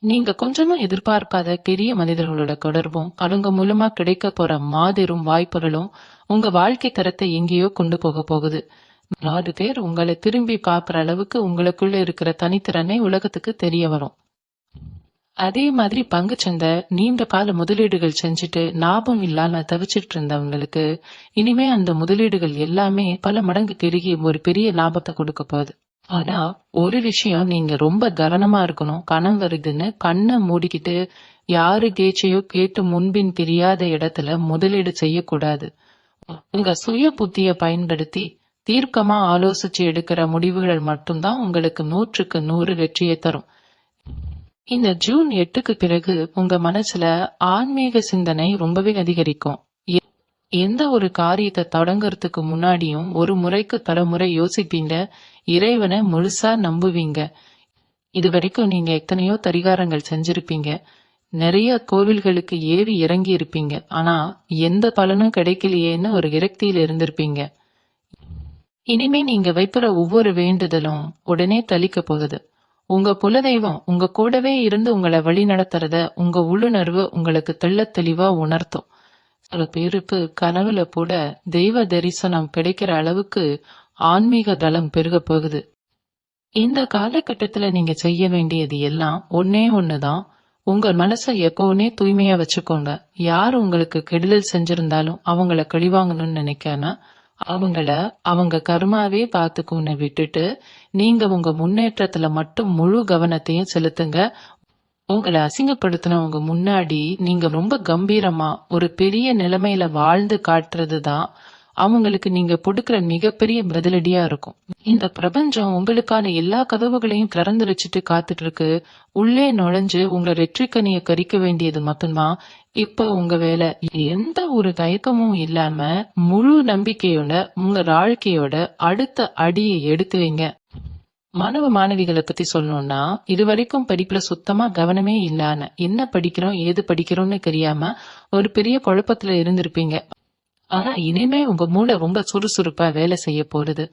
நீங்க கொஞ்சமும் எதிர்பார்க்காத பெரிய மனிதர்களோட தொடர்பும் அவங்க மூலமா கிடைக்க போற மாபெரும் வாய்ப்புகளும் உங்க வாழ்க்கை தரத்தை எங்கேயோ கொண்டு போக போகுது. 4 பேர் உங்களை திரும்பி பார்க்கிற அளவுக்கு உங்களுக்குள்ள இருக்கிற தனித்திறனை உலகத்துக்கு தெரிய வரும். அதே மாதிரி பங்குச்சந்தை நீண்ட கால முதலீடுகள் செஞ்சுட்டு லாபம் இல்லாம தவிச்சிட்டு இருந்தவங்களுக்கு இனிமே அந்த முதலீடுகள் எல்லாமே பல மடங்கு பெருகி ஒரு பெரிய லாபத்தை கொடுக்க போகுது. ஆனா ஒரு விஷயம், நீங்க ரொம்ப கவனமா இருக்கணும். கணம் வருதுன்னு கண்ணை மூடிக்கிட்டு யாரு கேச்சையோ கேட்டு முன்பின் தெரியாத இடத்துல முதலீடு செய்யக்கூடாது. உங்க சுய புத்திய பயன்படுத்தி தீர்க்கமா ஆலோசிச்சு எடுக்கிற முடிவுகள் மட்டும்தான் உங்களுக்கு 100% வெற்றியை தரும். இந்த ஜூன் 8க்கு பிறகு உங்க மனசுல ஆன்மீக சிந்தனை ரொம்பவே அதிகரிக்கும். எந்த ஒரு காரியத்தை தொடங்கறதுக்கு முன்னாடியும் ஒரு முறைக்கு தலைமுறை யோசிப்பீங்க. இறைவனை முழுசா நம்புவீங்க. இது வரைக்கும் நீங்க எத்தனையோ பரிகாரங்கள் செஞ்சிருப்பீங்க, நிறைய கோவில்களுக்கு ஏறி இறங்கி இருப்பீங்க. ஆனா எந்த பலனும் கிடைக்கலையேன்னு ஒரு விரக்தியில இருந்திருப்பீங்க. இனிமே நீங்க வைக்கிற ஒவ்வொரு வேண்டுதலும் உடனே தளிக்க போகுது. உங்க குலதெய்வம் உங்க கூடவே இருந்து உங்களை வழி நடத்துறத உங்க உள்ளுணர்வு உங்களுக்கு தெள்ளத் தெளிவா உணர்த்தும். சில பேருக்கு கனவுல கூட தெய்வ தரிசனம் கிடைக்கிற அளவுக்கு ஆன்மீக தளம் பெருக போகுது. இந்த காலகட்டத்துல நீங்க செய்ய வேண்டியது எல்லாம் ஒன்னே ஒண்ணுதான். உங்க மனசை எப்பவுமே தூய்மையா வச்சுக்கோங்க. யார் உங்களுக்கு கெடுதல் செஞ்சிருந்தாலும் அவங்கள கழிவாங்கணும்னு நினைக்காம அவங்கள அவங்க கர்மாவே பார்த்துக்கோன்னு விட்டுட்டு நீங்க உங்க முன்னேற்றத்துல மட்டும் முழு கவனத்தையும் செலுத்துங்க. உங்களை அசிங்கப்படுத்தினவங்க முன்னாடி நீங்க ரொம்ப கம்பீரமா ஒரு பெரிய நிலைமையில வாழ்ந்து காட்டுறதுதான் அவங்களுக்கு நீங்க கொடுக்கிற மிகப்பெரிய பதிலடியா இருக்கும். இந்த பிரபஞ்சம் உங்களுக்கான எல்லா கதவுகளையும் திறந்து வச்சுட்டு காத்துட்டு இருக்கு. உள்ளே நுழைஞ்சு உங்களை வெற்றிக்கனிய கறிக்க வேண்டியது மட்டும்தான் இப்ப உங்க வேலை. எந்த ஒரு தயக்கமும் இல்லாம முழு நம்பிக்கையோட உங்க வாழ்க்கையோட அடுத்த அடியை எடுத்து வைங்க. மாணவ மாணவிகளை பத்தி சொல்லணும்னா, இதுவரைக்கும் படிப்புல சுத்தமா கவனமே இல்லாம என்ன படிக்கிறோம் ஏது படிக்கிறோம்னு தெரியாம ஒரு பெரிய குழப்பத்துல இருந்திருப்பீங்க. ஆனா இனிமே உங்க மூளை ரொம்ப சுறுசுறுப்பா வேலை செய்ய போறது.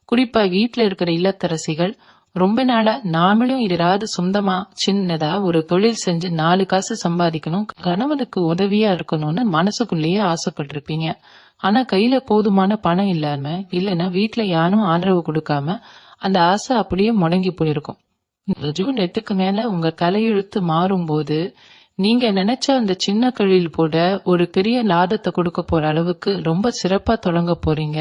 குறிப்பா வீட்டுல இருக்கிற இல்லத்தரசிகள் ரொம்ப நாளா நாமளும் ஏதாவது சொந்தமா சின்னதா ஒரு தொழில் செஞ்சு 4 காசு சம்பாதிக்கணும், கணவனுக்கு உதவியா இருக்கணும்னு மனசுக்குள்ளேயே ஆசைப்பட்டிருப்பீங்க. ஆனா கையில போதுமான பணம் இல்லாம, இல்லைன்னா வீட்டுல யாரும் ஆதரவு கொடுக்காம அந்த ஆசை அப்படியே முடங்கி போயிருக்கும். இந்த ஜூன் 8க்கு மேல உங்க தலையெழுத்து மாறும்போது நீங்க நினைச்ச அந்த சின்ன தொழில் கூட ஒரு பெரிய லாபத்தை கொடுக்க போற அளவுக்கு ரொம்ப சிறப்பா தொடங்க போறீங்க.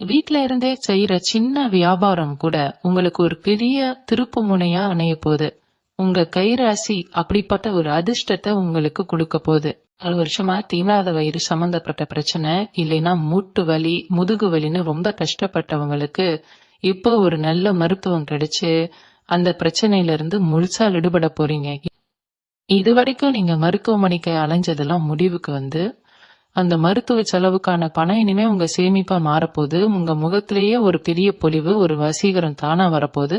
வீட்ல இருந்தே செய்யற சின்ன வியாபாரம் கூட உங்களுக்கு ஒரு பெரிய திருப்பு முனையா அமைய போகுது. உங்க கைராசி அப்படிப்பட்ட ஒரு அதிர்ஷ்டத்தை உங்களுக்கு கொடுக்க போகுது. 4 வருஷமா தீராத வயிறு சம்பந்தப்பட்ட பிரச்சனை, இல்லைன்னா மூட்டு வலி, முதுகு வலின்னு ரொம்ப கஷ்டப்பட்டவங்களுக்கு இப்போ ஒரு நல்ல மருத்துவம் கிடைச்சு அந்த பிரச்சனையில இருந்து முழுசா விடுபட போறீங்க. இது வரைக்கும் நீங்க மருத்துவமனைக்கு அலைஞ்சதெல்லாம் முடிவுக்கு வந்து அந்த மருத்துவ செலவுக்கான பணம் இனிமே உங்க சேமிப்பா மாறப்போகுது. உங்க முகத்திலேயே ஒரு பெரிய பொலிவு, ஒரு வசீகரம் தானா வரப்போகுது.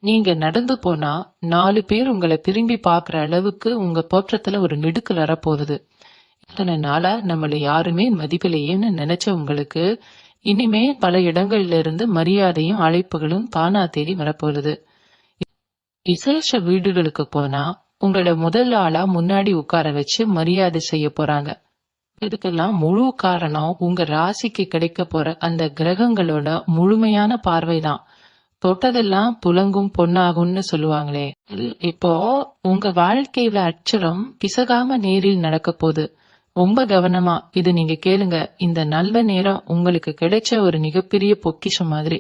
நீங்க நடந்து போனா 4 பேர் உங்களை திரும்பி பாக்குற அளவுக்கு உங்க தோற்றத்துல ஒரு நெடுக்கல் வரப்போகுது. இத்தனை நாளா நம்மள யாருமே மதிப்பில்லையேன்னு நினைச்ச உங்களுக்கு இனிமே பல இடங்கள்ல இருந்து மரியாதையும் அழைப்புகளும் தானா தேடி வரப்போகுது. விசேஷ வீடுகளுக்கு போனா உங்களை முதல் ஆளா முன்னாடி உட்கார வச்சு மரியாதை செய்ய போறாங்க. இதுக்கெல்லாம் முழு காரணம் உங்க ராசிக்கு கிடைக்க போற அந்த கிரகங்களோட முழுமையான பார்வைதான். தொட்டதெல்லாம் புலங்கும் பொன்னாகும்னு சொல்லுவாங்களே, இப்போ உங்க வாழ்க்கையில அச்சரம் பிசகாம நேரில் நடக்க போகுது. ரொம்ப கவனமா இது நீங்க கேளுங்க. இந்த நல்ல நேரம் உங்களுக்கு கிடைச்ச ஒரு மிகப்பெரிய பொக்கிஷம் மாதிரி.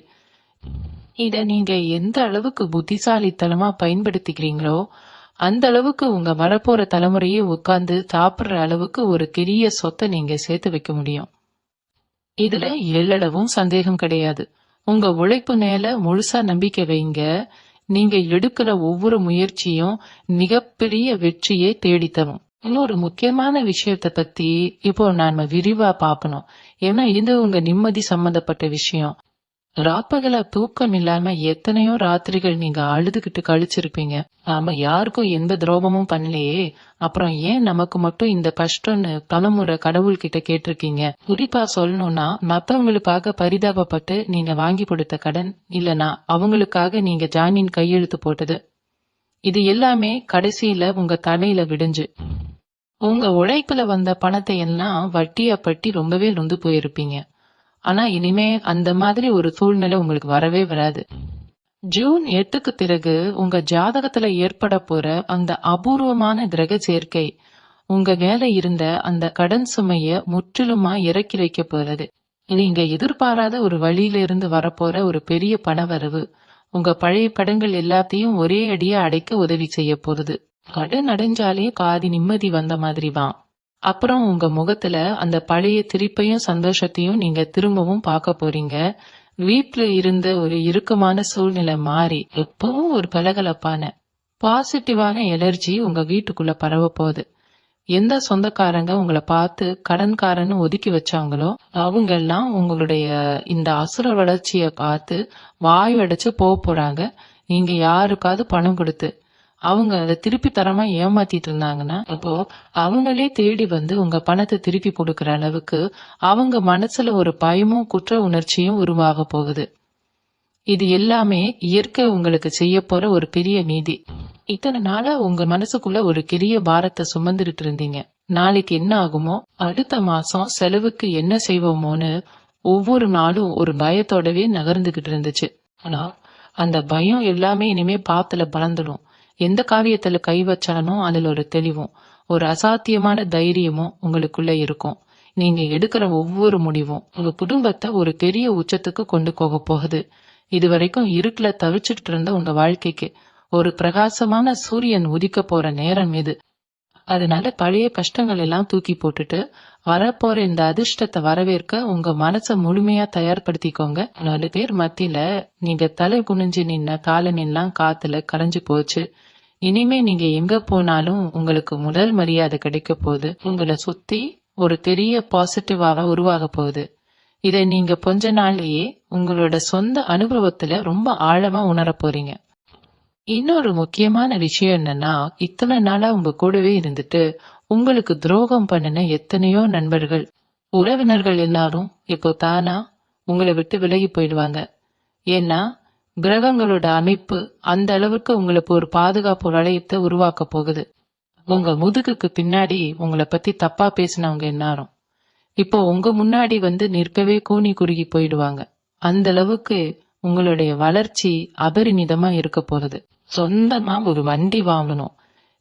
இத நீங்க எந்த அளவுக்கு புத்திசாலித்தனமா பயன்படுத்திக்கிறீங்களோ அந்த அளவுக்கு உங்க வரப்போற தலைமுறையே உட்கார்ந்து சாப்பிடுற அளவுக்கு ஒரு பெரிய சொத்தை நீங்க சேர்த்து வைக்க முடியும். இதுல எள்ளளவும் சந்தேகம் கிடையாது. உங்க உழைப்பு மேல முழுசா நம்பிக்கை வைங்க. நீங்க எடுக்கிற ஒவ்வொரு முயற்சியும் மிகப்பெரிய வெற்றியை தேடித்தரும். இன்னொரு முக்கியமான விஷயத்த பத்தி இப்போ நாம விரிவா பார்க்கணும். ஏன்னா இது உங்க நிம்மதி சம்பந்தப்பட்ட விஷயம். ராப்பகல தூக்கம் இல்லாம எத்தனையோ ராத்திரிகள் நீங்க அழுதுகிட்டு கழிச்சிருப்பீங்க. நாம யாருக்கும் எந்த துரோகமும் பண்ணலையே, அப்புறம் ஏன் நமக்கு மட்டும் இந்த கஷ்டம்னு பலமுறை கடவுள் கிட்ட கேட்டிருக்கீங்க. குறிப்பா சொல்லணும்னா மத்தவங்களுக்காக பரிதாபப்பட்டு நீங்க வாங்கி கொடுத்த கடன், இல்லனா அவங்களுக்காக நீங்க ஜாமீன் கையெழுத்து போட்டது, இது எல்லாமே கடைசியில உங்க தலையில விடிஞ்சு உங்க உழைப்புல வந்த பணத்தை எல்லாம் வட்டியா பட்டி ரொம்பவே நொந்து போயிருப்பீங்க. ஆனா இனிமே அந்த மாதிரி ஒரு சூழ்நிலை உங்களுக்கு வரவே வராது. ஜூன் 8க்கு பிறகு உங்க ஜாதகத்துல ஏற்பட போற அந்த அபூர்வமான கிரக சேர்க்கை உங்க மேல இருந்த அந்த கடன் சுமைய முற்றிலுமா இறக்கி வைக்க போறது. நீங்க எதிர்பாராத ஒரு வழியில இருந்து வரப்போற ஒரு பெரிய பணவரவு உங்க பழைய கடன்கள் எல்லாத்தையும் ஒரே அடியா அடைக்க உதவி செய்ய போறது. கடன் அடைஞ்சாலே பாதி நிம்மதி வந்த மாதிரி தான். அப்புறம் உங்க முகத்துல அந்த பழைய திருப்பையும் சந்தோஷத்தையும் நீங்க திரும்பவும் பார்க்க போறீங்க. வீட்டுல இருந்த ஒரு இறுக்கமான சூழ்நிலை மாறி எப்பவும் ஒரு பலகலப்பான பாசிட்டிவான எனர்ஜி உங்க வீட்டுக்குள்ள பரவ போகுது. எந்த சொந்தக்காரங்க உங்களை பார்த்து கடன்காரன்னு ஒதுக்கி வச்சாங்களோ அவங்க எல்லாம் உங்களுடைய இந்த அசுர வளர்ச்சிய பார்த்து வாய் அடைச்சு போறாங்க. நீங்க யாருக்காவது பணம் கொடுத்து அவங்க அதை திருப்பி தரமா ஏமாத்திட்டு இருந்தாங்கன்னா அப்போ அவங்களே தேடி வந்து உங்க பணத்தை திருப்பி கொடுக்கற அளவுக்கு அவங்க மனசுல ஒரு பயமும் குற்ற உணர்ச்சியும் உருவாக போகுது. இது எல்லாமே இயற்கை உங்களுக்கு செய்ய போற ஒரு பெரிய நீதி. இத்தனை நாளா உங்க மனசுக்குள்ள ஒரு பெரிய பாரத்தை சுமந்துட்டு இருந்தீங்க. நாளைக்கு என்ன ஆகுமோ, அடுத்த மாசம் செலவுக்கு என்ன செய்வோமோன்னு ஒவ்வொரு நாளும் ஒரு பயத்தோடவே நகர்ந்துகிட்டு இருந்துச்சு. ஆனா அந்த பயம் எல்லாமே இனிமே பாத்துல பலந்துடும். எந்த காரியத்துல கை வச்சாலும் அதுல ஒரு தெளிவும் ஒரு அசாத்தியமான தைரியமும் உங்களுக்குள்ள இருக்கும். நீங்க எடுக்கிற ஒவ்வொரு முடிவும் உங்க குடும்பத்தை ஒரு பெரிய உச்சத்துக்கு கொண்டு போக போகுது. இதுவரைக்கும் இருட்டுல தவிச்சிட்டு இருந்த உங்க வாழ்க்கைக்கு ஒரு பிரகாசமான சூரியன் உதிக்க போற நேரம் இது. அதனால பழைய கஷ்டங்கள் எல்லாம் தூக்கி போட்டுட்டு வரப்போற இந்த அதிர்ஷ்டத்தை வரவேற்க உங்க மனசை முழுமையா தயார்படுத்திக்கோங்க. 4 பேர் மத்தியில நீங்க தலை குனிஞ்சு நின்ன காலனெல்லாம் காத்துல கரைஞ்சு போச்சு. இனிமே நீங்க எங்க போனாலும் உங்களுக்கு முதல் மரியாதை கிடைக்க போகுது. உங்களை சுத்தி ஒரு பெரிய பாசிட்டிவாக உருவாக போகுது. இதை நீங்க கொஞ்ச நாள்லயே உங்களோட சொந்த அனுபவத்துல ரொம்ப ஆழமா உணர போறீங்க. இன்னொரு முக்கியமான விஷயம் என்னன்னா, இத்தனை நாளா உங்க கூடவே இருந்துட்டு உங்களுக்கு துரோகம் பண்ணின எத்தனையோ நண்பர்கள், உறவினர்கள் எல்லாரும் இப்போ தானா உங்களை விட்டு விலகி போயிடுவாங்க. ஏன்னா கிரகங்களோட அமைப்பு அந்த அளவுக்கு உங்களுக்கு ஒரு பாதுகாப்பு வளையத்தை உருவாக்க போகுது. உங்க முதுகுக்கு பின்னாடி உங்களை பத்தி தப்பா பேசினவங்க எல்லாரும் இப்போ உங்க முன்னாடி வந்து நிற்கவே கூனி குறுகி போயிடுவாங்க. அந்த அளவுக்கு உங்களுடைய வளர்ச்சி அபரிமிதமா இருக்க போறது. சொந்தமா ஒரு வண்டி வாங்கணும்,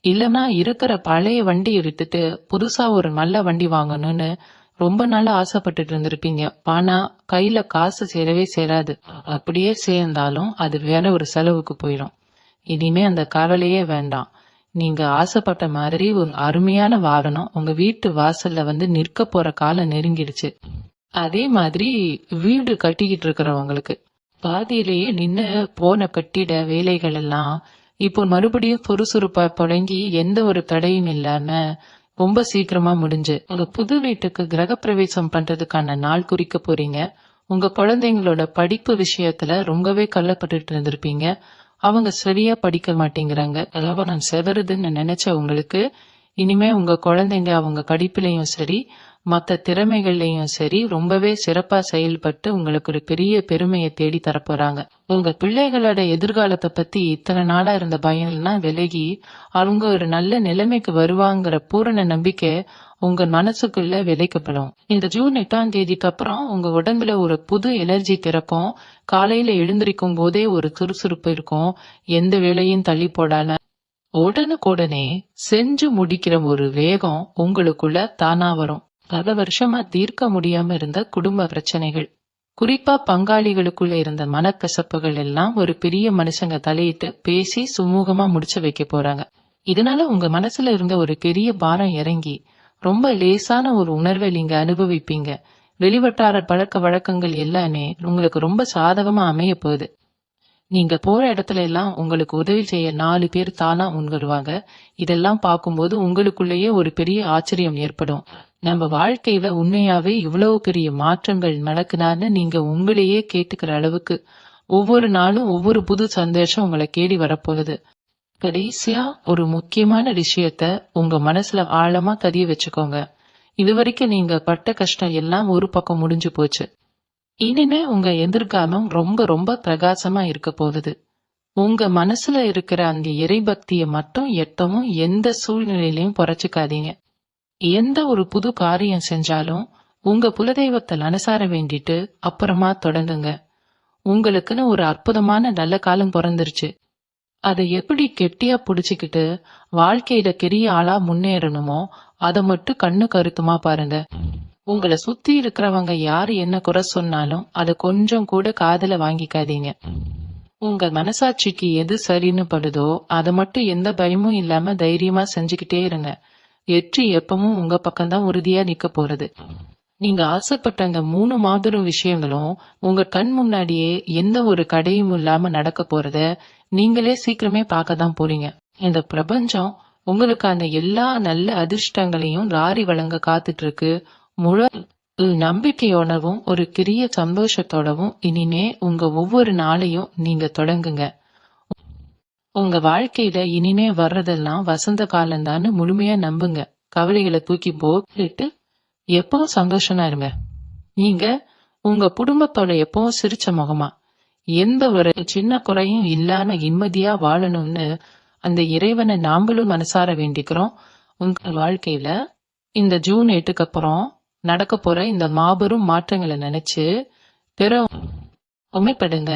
இல்லனா இருக்கிற பழைய வண்டியை விட்டுட்டு புதுசா ஒரு நல்ல வண்டி வாங்கணும்னு ரொம்ப நாளா ஆசைப்பட்டுட்டு இருந்திருப்பீங்க. ஆனா கையில காசு சேரவே சேராது. அப்படியே சேர்ந்தாலும் அது வேற ஒரு செலவுக்கு போயிடும். இனிமே அந்த கவலையே வேண்டாம். நீங்க ஆசைப்பட்ட மாதிரி ஒரு அருமையான வாகனம் உங்க வீட்டு வாசல்ல வந்து நிற்க போற காலம் நெருங்கிடுச்சு. அதே மாதிரி வீடு கட்டிக்கிட்டு இருக்கிறவங்களுக்கு பாதியிலேயே நின்னு போன கட்டிட வேலைகள் எல்லாம் இப்போ மறுபடியும் சுறுசுறுப்பா தொடங்கி எந்த ஒரு தடையும் இல்லாம ரொம்ப சீக்கிரமா முடிஞ்சு உங்க புது வீட்டுக்கு கிரகப்பிரவேசம் பண்றதுக்கான நாள் குறிக்க போறீங்க. உங்க குழந்தைங்களோட படிப்பு விஷயத்துல ரொம்பவே கவலைப்பட்டுட்டு இருந்திருப்பீங்க. அவங்க சரியா படிக்க மாட்டேங்கிறாங்க, அதாவது நான் செவருதுன்னு நினைச்ச உங்களுக்கு இனிமே உங்க குழந்தைங்க அவங்க படிப்புலயும் சரி மத்த திறமைகள்லயும் சரி ரொம்பவே சிறப்பா செயல்பட்டு உங்களுக்கு ஒரு பெரிய பெருமையை தேடி தரப்போறாங்க. உங்க பிள்ளைகளோட எதிர்காலத்தை பத்தி இத்தனை நாளா இருந்த பயம் எல்லாம் விலகி அவங்க ஒரு நல்ல நிலைமைக்கு வருவாங்கிற பூரண நம்பிக்கை உங்க மனசுக்குள்ள விதைக்கப்படும். இந்த ஜூன் 8ஆம் தேதிக்கு அப்புறம் உங்க உடம்புல ஒரு புது எனர்ஜி பிறக்கும். காலையில எழுந்திருக்கும் போதே ஒரு சுறுசுறுப்பு இருக்கும். எந்த வேலையும் தள்ளி போடாம உடனுக்குடனே செஞ்சு முடிக்கிற ஒரு வேகம் உங்களுக்குள்ள தானா வரும். பல வருஷமா தீர்க்க முடியாம இருந்த குடும்ப பிரச்சனைகள், குறிப்பா பங்காளிகளுக்குள்ள இருந்த மனக்கசப்புகள் எல்லாம் ஒரு பெரிய மனுஷங்க தலையிட்டு பேசி சுமூகமா முடிச்சு வைக்க போறாங்க. இதனால உங்க மனசுல இருந்த ஒரு பெரிய பாரம் இறங்கி ரொம்ப லேசான ஒரு உணர்வை நீங்க அனுபவிப்பீங்க. வெளிவட்டார பழக்க வழக்கங்கள் எல்லாமே உங்களுக்கு ரொம்ப சாதகமா அமைய போகுது. நீங்க போற இடத்துல எல்லாம் உங்களுக்கு உதவி செய்ய 4 பேர் தானா முன் வருவாங்க. இதெல்லாம் பார்க்கும்போது உங்களுக்குள்ளேயே ஒரு பெரிய ஆச்சரியம் ஏற்படும். நம்ம வாழ்க்கையில உண்மையாவே இவ்வளவு பெரிய மாற்றங்கள் நடக்குதான்னு நீங்க உங்களையே கேட்டுக்கிற அளவுக்கு ஒவ்வொரு நாளும் ஒவ்வொரு புது சந்தோஷம் உங்களை கேடி வரப்போகுது. கடைசியா ஒரு முக்கியமான விஷயத்த உங்க மனசுல ஆழமா பதிய வச்சுக்கோங்க. இதுவரைக்கும் நீங்க பட்ட கஷ்டம் எல்லாம் ஒரு பக்கம் முடிஞ்சு போச்சு. இனிமே உங்க எதிர்காலம் ரொம்ப ரொம்ப பிரகாசமா இருக்க போகுது. உங்க மனசுல இருக்கிற அந்த இறைபக்திய மட்டும் எட்டவும் எந்த சூழ்நிலையிலையும் குறைச்சுக்காதீங்க. எந்த ஒரு புது காரியம் செஞ்சாலும் உங்க குலதெய்வத்தை மனசார வேண்டிட்டு அப்புறமா தொடங்குங்க. உங்களுக்குன்னு ஒரு அற்புதமான நல்ல காலம் பிறந்துருச்சு. அதை எப்படி கெட்டியா புடிச்சுக்கிட்டு வாழ்க்கையில பெரிய ஆளா முன்னேறணுமோ அதை மட்டும் கண்ணு கருத்துமா பாருங்க. உங்களை சுத்தி இருக்கிறவங்க யாரு என்ன குறை சொன்னாலும் அதை கொஞ்சம் கூட காதுல வாங்கிக்காதீங்க. உங்க மனசாட்சிக்கு எது சரின்னு படுதோ அதை மட்டும் எந்த பயமும் இல்லாம தைரியமா செஞ்சுக்கிட்டே இருங்க. வெற்றி எப்பவும் உங்க பக்கம்தான் உறுதியா நிக்க போறது. நீங்க ஆசைப்பட்ட அந்த 3 மாபெரும் விஷயங்களும் உங்க கண் முன்னாடியே எந்த ஒரு கடையும் இல்லாம நடக்க போறத நீங்களே சீக்கிரமே பார்க்கதான் போறீங்க. இந்த பிரபஞ்சம் உங்களுக்கு அந்த எல்லா நல்ல அதிர்ஷ்டங்களையும் ராரி வழங்க காத்துட்டு இருக்கு. முழு நம்பிக்கையோடவும் ஒரு பெரிய சந்தோஷத்தோடவும் இனிமே உங்க ஒவ்வொரு நாளையும் நீங்க தொடங்குங்க. உங்க வாழ்க்கையில இனிமே வர்றதெல்லாம் வசந்த காலம்தான்னு முழுமையா நம்புங்க. கவலைகளை தூக்கி போட்டு எப்பவும் சந்தோஷமா இருங்க. நீங்க உங்க குடும்பத்தோட எப்பவும் சிரிச்ச முகமா எந்த ஒரு சின்ன குறையும் இல்லாம நிம்மதியா வாழணும்னு அந்த இறைவனை நாமளும் மனசார வேண்டிக்கிறோம். உங்க வாழ்க்கையில இந்த ஜூன் 8க்கு அப்புறம் நடக்க போற இந்த மாபெரும் மாற்றங்களை நினைச்சு உமைப்படுங்க.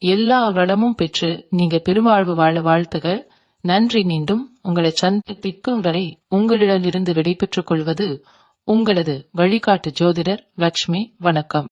எல்லா வளமும் பெற்று நீங்க பெருவாழ்வு வாழ வாழ்த்துகள். நன்றி. மீண்டும் உங்களை சந்திக்கும் வரை உங்களிடமிருந்து விடைபெற்றுக் கொள்வது உங்களது வழிகாட்டு ஜோதிடர் லட்சுமி. வணக்கம்.